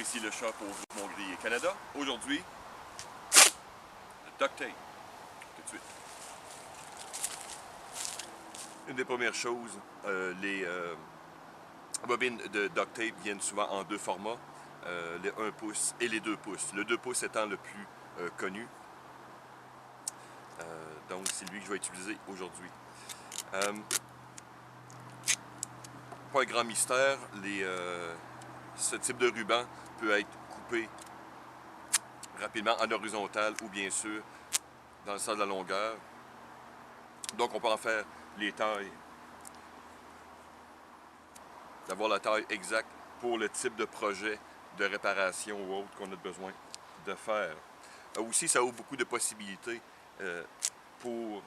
ici le shop au groupe Montgrier Canada. Aujourd'hui, le duct tape, tout de suite. Une des premières choses, les bobines de duct tape viennent souvent en deux formats, les 1 pouce et les 2 pouces. Le 2 pouces étant le plus connu. Donc c'est lui que je vais utiliser aujourd'hui. Pas un grand mystère, ce type de ruban peut être coupé rapidement en horizontal ou bien sûr dans le sens de la longueur. Donc on peut en faire les tailles, d'avoir la taille exacte pour le type de projet de réparation ou autre qu'on a besoin de faire. Aussi, ça ouvre beaucoup de possibilités pour,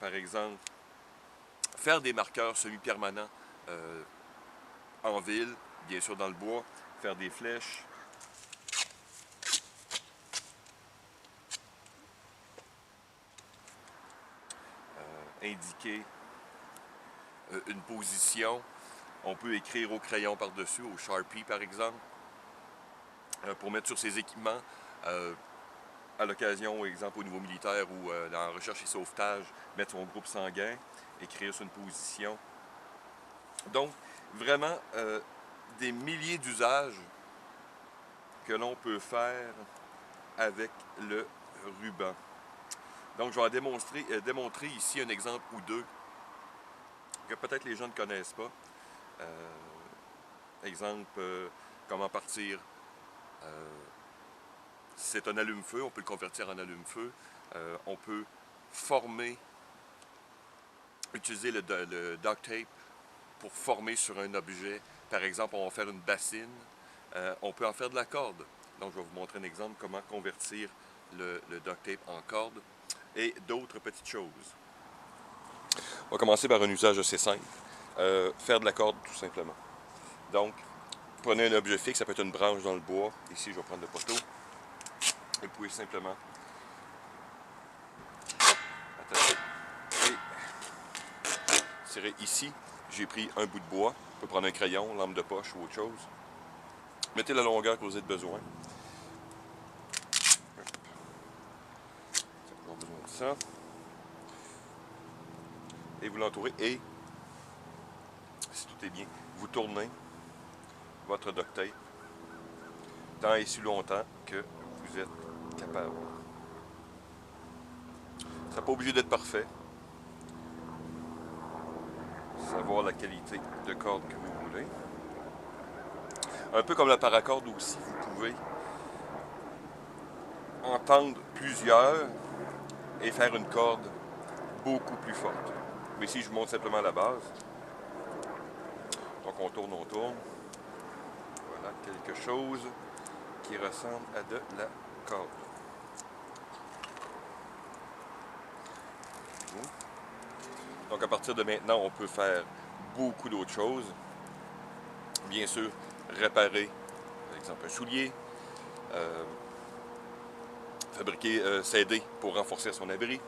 par exemple, faire des marqueurs semi-permanents en ville, bien sûr dans le bois, faire des flèches. Indiquer une position. On peut écrire au crayon par-dessus, au Sharpie par exemple, pour mettre sur ses équipements. À l'occasion, exemple au niveau militaire ou dans recherche et sauvetage, mettre son groupe sanguin, écrire sur une position. Donc, vraiment, des milliers d'usages que l'on peut faire avec le ruban. Donc, je vais démontrer ici un exemple ou deux que peut-être les gens ne connaissent pas. Exemple, comment partir. C'est un allume-feu, on peut le convertir en allume-feu. On peut utiliser le duct tape pour former sur un objet. Par exemple, on va faire une bassine. On peut en faire de la corde. Donc, je vais vous montrer un exemple comment convertir le duct tape en corde et d'autres petites choses. On va commencer par un usage assez simple. Faire de la corde, tout simplement. Donc, prenez un objet fixe, ça peut être une branche dans le bois. Ici, je vais prendre le poteau. Et vous pouvez simplement attacher et tirer ici. J'ai pris un bout de bois. On peut prendre un crayon, lampe de poche ou autre chose. Mettez la longueur que vous avez besoin. On a besoin de ça. Et vous l'entourez et, si tout est bien, vous tournez votre duct tape tant et si longtemps que vous êtes capable. Ça n'est pas obligé d'être parfait. Savoir la qualité de corde que vous voulez. Un peu comme la paracorde aussi, vous pouvez en tendre plusieurs et faire une corde beaucoup plus forte. Mais ici, je vous montre simplement la base. Donc on tourne, on tourne. Voilà, quelque chose qui ressemble à de la corde. Donc à partir de maintenant, on peut faire beaucoup d'autres choses. Bien sûr, réparer, par exemple, un soulier, s'aider pour renforcer son abri,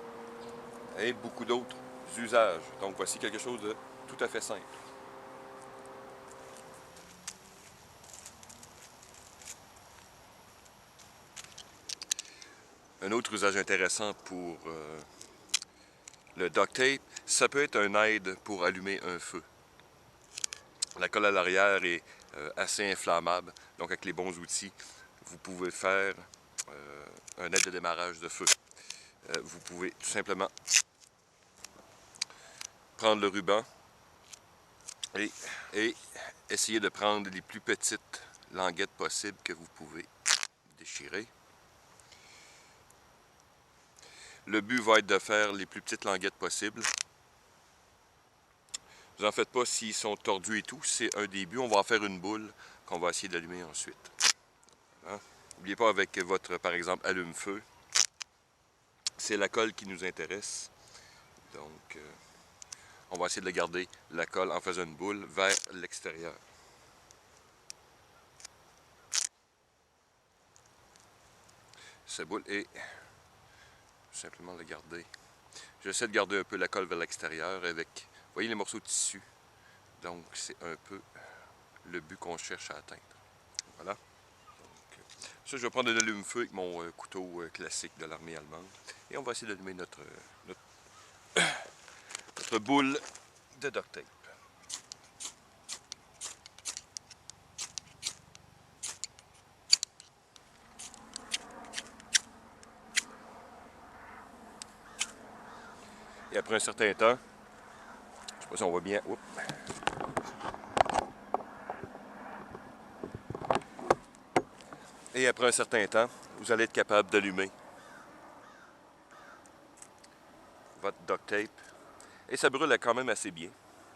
et beaucoup d'autres usages. Donc voici quelque chose de tout à fait simple. Un autre usage intéressant pour le duct tape, ça peut être un aide pour allumer un feu. La colle à l'arrière est assez inflammable, donc avec les bons outils, vous pouvez faire un aide de démarrage de feu. Vous pouvez tout simplement prendre le ruban et essayer de prendre les plus petites languettes possibles que vous pouvez déchirer. Le but va être de faire les plus petites languettes possibles. Vous n'en faites pas s'ils sont tordus et tout, c'est un début. On va en faire une boule qu'on va essayer d'allumer ensuite. Voilà. N'oubliez pas avec votre, par exemple, allume-feu, c'est la colle qui nous intéresse. Donc, on va essayer de garder la colle en faisant une boule vers l'extérieur. Cette boule est simplement la garder. J'essaie de garder un peu la colle vers l'extérieur avec, vous voyez les morceaux de tissu. Donc c'est un peu le but qu'on cherche à atteindre. Voilà. Donc, ça, je vais prendre de l'allume-feu avec mon couteau classique de l'armée allemande. Et on va essayer d'allumer notre boule de duct tape. Et après un certain temps, je ne sais pas si on voit bien. Oups. Et après un certain temps, vous allez être capable d'allumer votre duct tape. Et ça brûle quand même assez bien,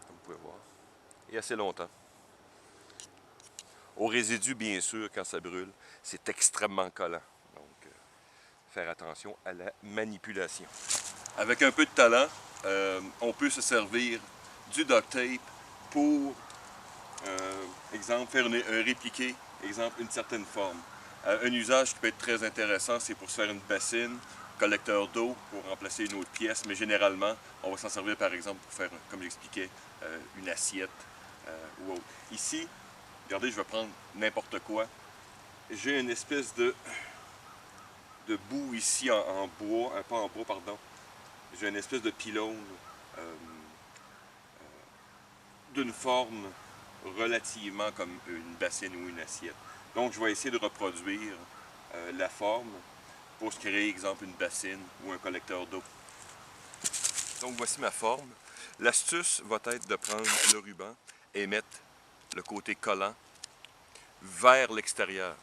comme vous pouvez voir. Et assez longtemps. Au résidu, bien sûr, quand ça brûle, c'est extrêmement collant. Donc, faire attention à la manipulation. Avec un peu de talent, on peut se servir du duct tape pour, exemple, faire un répliqué, exemple, une certaine forme. Un usage qui peut être très intéressant, c'est pour se faire une bassine, collecteur d'eau, pour remplacer une autre pièce, mais généralement, on va s'en servir par exemple pour faire, comme j'expliquais, une assiette ou autre. Ici, regardez, je vais prendre n'importe quoi. J'ai une espèce de bout ici en bois, pas en bois, pardon. J'ai une espèce de pylône d'une forme relativement comme une bassine ou une assiette. Donc, je vais essayer de reproduire la forme pour se créer, exemple, une bassine ou un collecteur d'eau. Donc, voici ma forme. L'astuce va être de prendre le ruban et mettre le côté collant vers l'extérieur.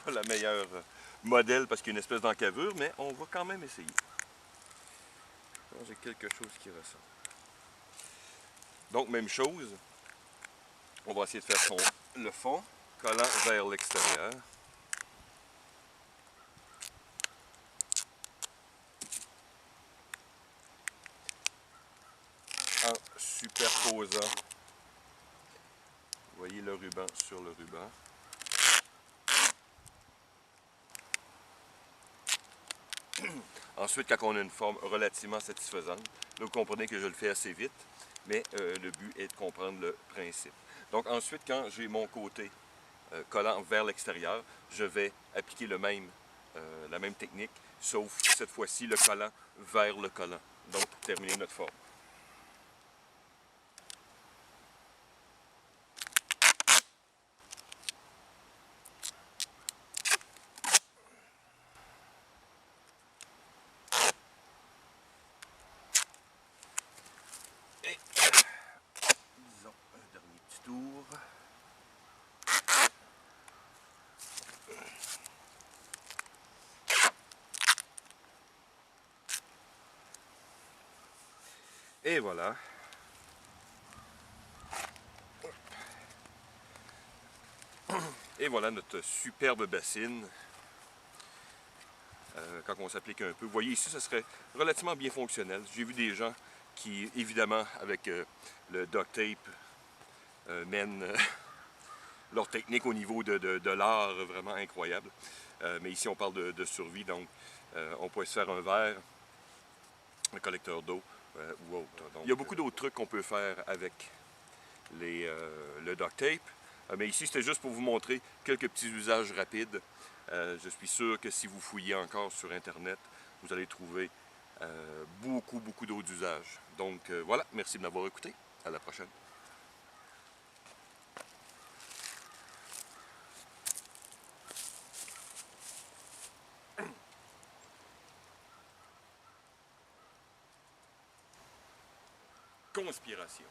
Pas la meilleure modèle parce qu'il y a une espèce d'encavure, mais on va quand même essayer. J'ai quelque chose qui ressemble. Donc, même chose. On va essayer de faire le fond collant vers l'extérieur. En superposant, vous voyez le ruban sur le ruban. Ensuite, quand on a une forme relativement satisfaisante, là, vous comprenez que je le fais assez vite, mais le but est de comprendre le principe. Donc ensuite, quand j'ai mon côté collant vers l'extérieur, je vais appliquer la même technique, sauf cette fois-ci le collant vers le collant. Donc pour terminer notre forme. Et disons un dernier petit tour. Et voilà. Et voilà notre superbe bassine. Quand on s'applique un peu. Vous voyez ici, ça serait relativement bien fonctionnel. J'ai vu des gens qui, évidemment, avec le duct tape, mènent leur technique au niveau de l'art vraiment incroyable. Mais ici, on parle de survie, donc on pourrait se faire un verre, un collecteur d'eau ou autre. Donc, il y a beaucoup d'autres trucs qu'on peut faire avec le duct tape. Mais ici, c'était juste pour vous montrer quelques petits usages rapides. Je suis sûr que si vous fouillez encore sur Internet, vous allez trouver beaucoup d'autres usages. Donc voilà, merci de m'avoir écouté. À la prochaine. Conspiration.